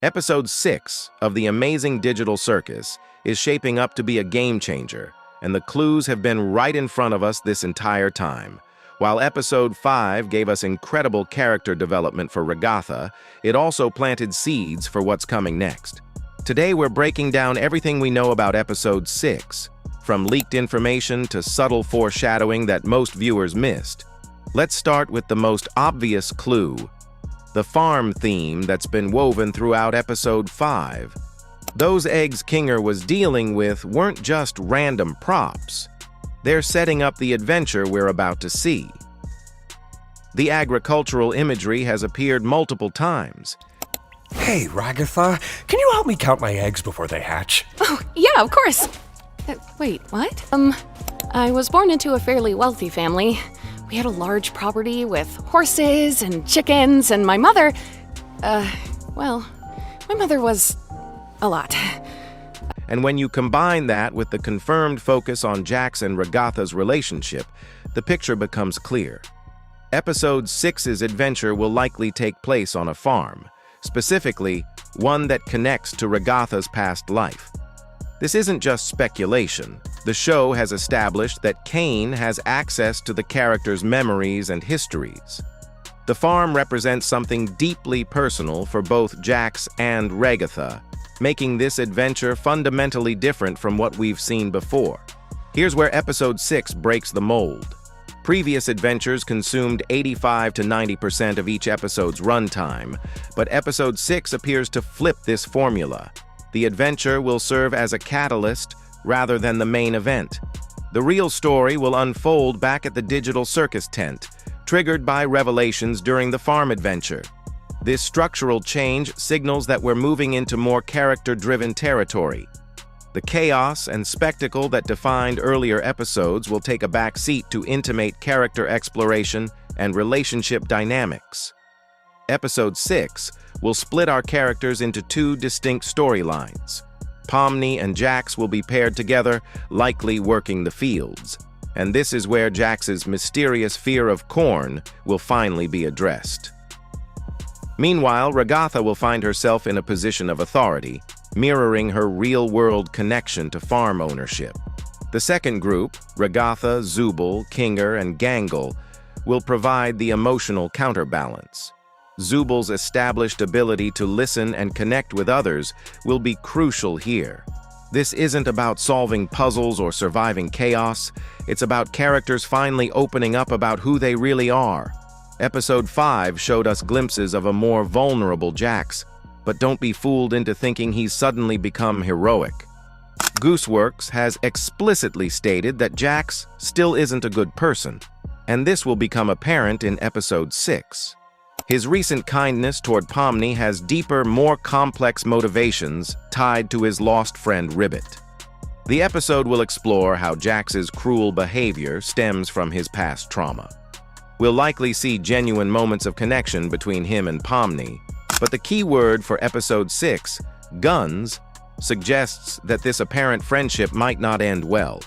Episode 6 of the amazing digital circus is shaping up to be a game changer, and the clues have been right in front of us this entire time. While Episode 5 gave us incredible character development for Regatha, it also planted seeds for what's coming next. Today we're breaking down everything we know about Episode 6, from leaked information to subtle foreshadowing that most viewers missed. Let's start with the most obvious clue: the farm theme that's been woven throughout Episode 5. Those eggs Kinger was dealing with weren't just random props. They're setting up the adventure we're about to see. The agricultural imagery has appeared multiple times. Hey, Ragatha, can you help me count my eggs before they hatch? Oh, yeah, of course. Wait, what? I was born into a fairly wealthy family. We had a large property with horses and chickens, and my mother, my mother was a lot. And when you combine that with the confirmed focus on Jax and Ragatha's relationship, the picture becomes clear. Episode 6's adventure will likely take place on a farm, specifically one that connects to Ragatha's past life. This isn't just speculation. The show has established that Cain has access to the characters' memories and histories. The farm represents something deeply personal for both Jax and Regatha, making this adventure fundamentally different from what we've seen before. Here's where Episode 6 breaks the mold. Previous adventures consumed 85 to 90% of each episode's runtime, but Episode 6 appears to flip this formula. The adventure will serve as a catalyst rather than the main event. The real story will unfold back at the digital circus tent, triggered by revelations during the farm adventure. This structural change signals that we're moving into more character-driven territory. The chaos and spectacle that defined earlier episodes will take a back seat to intimate character exploration and relationship dynamics. Episode 6 will split our characters into two distinct storylines. Pomni and Jax will be paired together, likely working the fields. And this is where Jax's mysterious fear of corn will finally be addressed. Meanwhile, Ragatha will find herself in a position of authority, mirroring her real-world connection to farm ownership. The second group, Ragatha, Zubul, Kinger, and Gangle, will provide the emotional counterbalance. Zubul's established ability to listen and connect with others will be crucial here. This isn't about solving puzzles or surviving chaos. It's about characters finally opening up about who they really are. Episode 5 showed us glimpses of a more vulnerable Jax, but don't be fooled into thinking he's suddenly become heroic. Gooseworks has explicitly stated that Jax still isn't a good person, and this will become apparent in Episode 6. His recent kindness toward Pomni has deeper, more complex motivations tied to his lost friend Ribbit. The episode will explore how Jax's cruel behavior stems from his past trauma. We'll likely see genuine moments of connection between him and Pomni, but the key word for Episode 6, guns, suggests that this apparent friendship might not end well.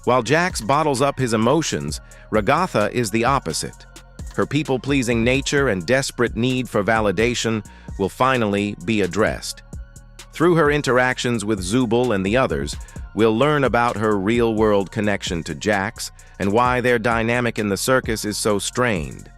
While Jax bottles up his emotions, Ragatha is the opposite. Her people-pleasing nature and desperate need for validation will finally be addressed. Through her interactions with Zubul and the others, we'll learn about her real-world connection to Jax and why their dynamic in the circus is so strained.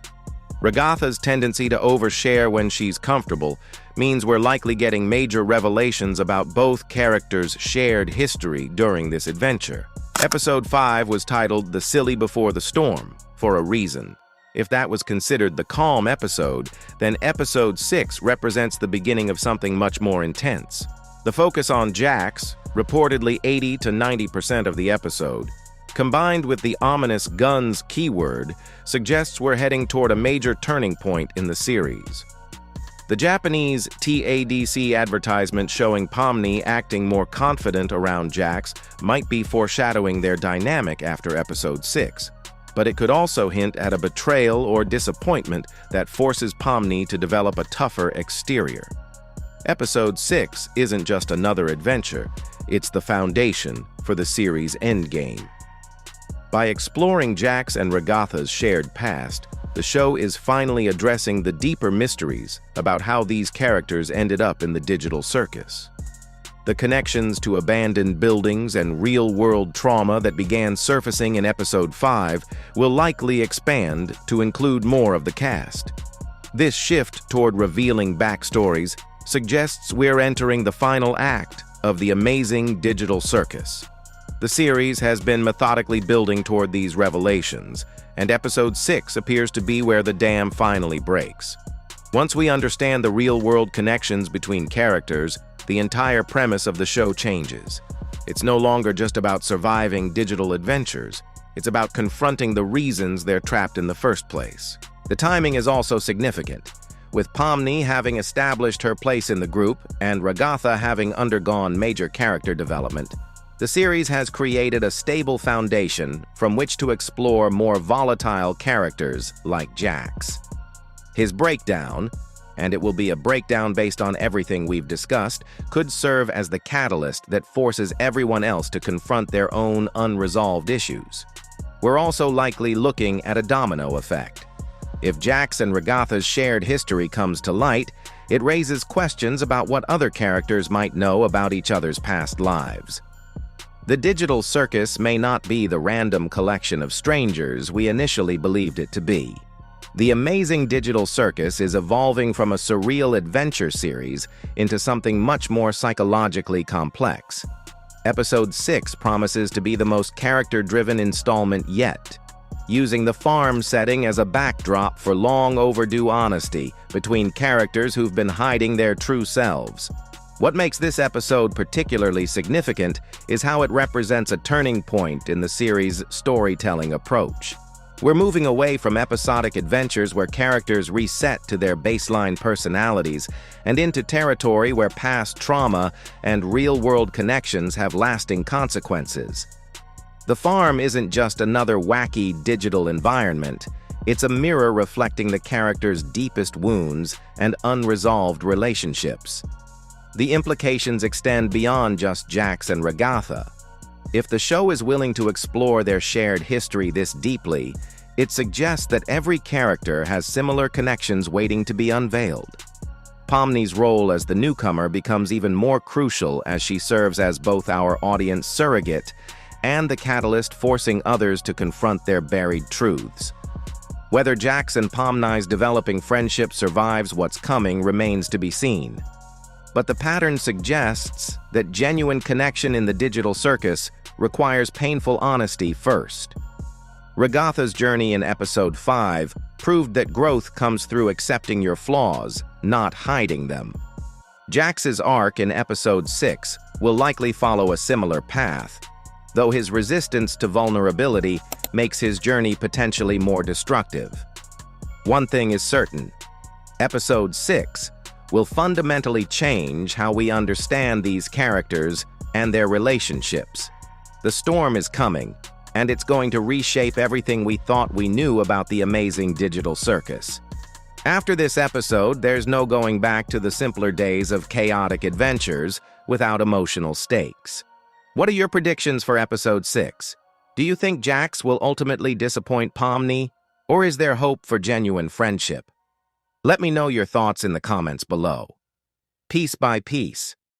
Ragatha's tendency to overshare when she's comfortable means we're likely getting major revelations about both characters' shared history during this adventure. Episode 5 was titled The Silly Before the Storm for a reason. If that was considered the calm episode, then Episode 6 represents the beginning of something much more intense. The focus on Jax, reportedly 80 to 90% of the episode, combined with the ominous guns keyword, suggests we're heading toward a major turning point in the series. The Japanese TADC advertisement showing Pomni acting more confident around Jax might be foreshadowing their dynamic after Episode 6. But it could also hint at a betrayal or disappointment that forces Pomni to develop a tougher exterior. Episode 6 isn't just another adventure, it's the foundation for the series' endgame. By exploring Jax and Ragatha's shared past, The show is finally addressing the deeper mysteries about how these characters ended up in the digital circus. The connections to abandoned buildings and real-world trauma that began surfacing in Episode 5 will likely expand to include more of the cast. This shift toward revealing backstories suggests we're entering the final act of the amazing digital circus. The series has been methodically building toward these revelations, and Episode 6 appears to be where the dam finally breaks. Once we understand the real-world connections between characters, the entire premise of the show changes. It's no longer just about surviving digital adventures. It's about confronting the reasons they're trapped in the first place. The timing is also significant. With Pomni having established her place in the group and Ragatha having undergone major character development, the series has created a stable foundation from which to explore more volatile characters like Jax. His breakdown, and it will be a breakdown based on everything we've discussed, could serve as the catalyst that forces everyone else to confront their own unresolved issues. We're also likely looking at a domino effect. If Jax and Regatha's shared history comes to light, it raises questions about what other characters might know about each other's past lives. The digital circus may not be the random collection of strangers we initially believed it to be. The amazing digital circus is evolving from a surreal adventure series into something much more psychologically complex. Episode 6 promises to be the most character-driven installment yet, using the farm setting as a backdrop for long overdue honesty between characters who've been hiding their true selves. What makes this episode particularly significant is how it represents a turning point in the series' storytelling approach. We're moving away from episodic adventures where characters reset to their baseline personalities and into territory where past trauma and real-world connections have lasting consequences. The farm isn't just another wacky digital environment. It's a mirror reflecting the characters' deepest wounds and unresolved relationships. The implications extend beyond just Jax and Ragatha. If the show is willing to explore their shared history this deeply, it suggests that every character has similar connections waiting to be unveiled. Pomni's role as the newcomer becomes even more crucial as she serves as both our audience surrogate and the catalyst forcing others to confront their buried truths. Whether Jax and Pomni's developing friendship survives what's coming remains to be seen. But the pattern suggests that genuine connection in the digital circus requires painful honesty first. Regatha's journey in Episode 5 proved that growth comes through accepting your flaws, not hiding them. Jax's arc in Episode 6 will likely follow a similar path, though his resistance to vulnerability makes his journey potentially more destructive. One thing is certain: Episode 6 will fundamentally change how we understand these characters and their relationships. The storm is coming, and it's going to reshape everything we thought we knew about the amazing digital circus. After this episode, there's no going back to the simpler days of chaotic adventures without emotional stakes. What are your predictions for Episode 6? Do you think Jax will ultimately disappoint Pomni, or is there hope for genuine friendship? Let me know your thoughts in the comments below. Piece by piece,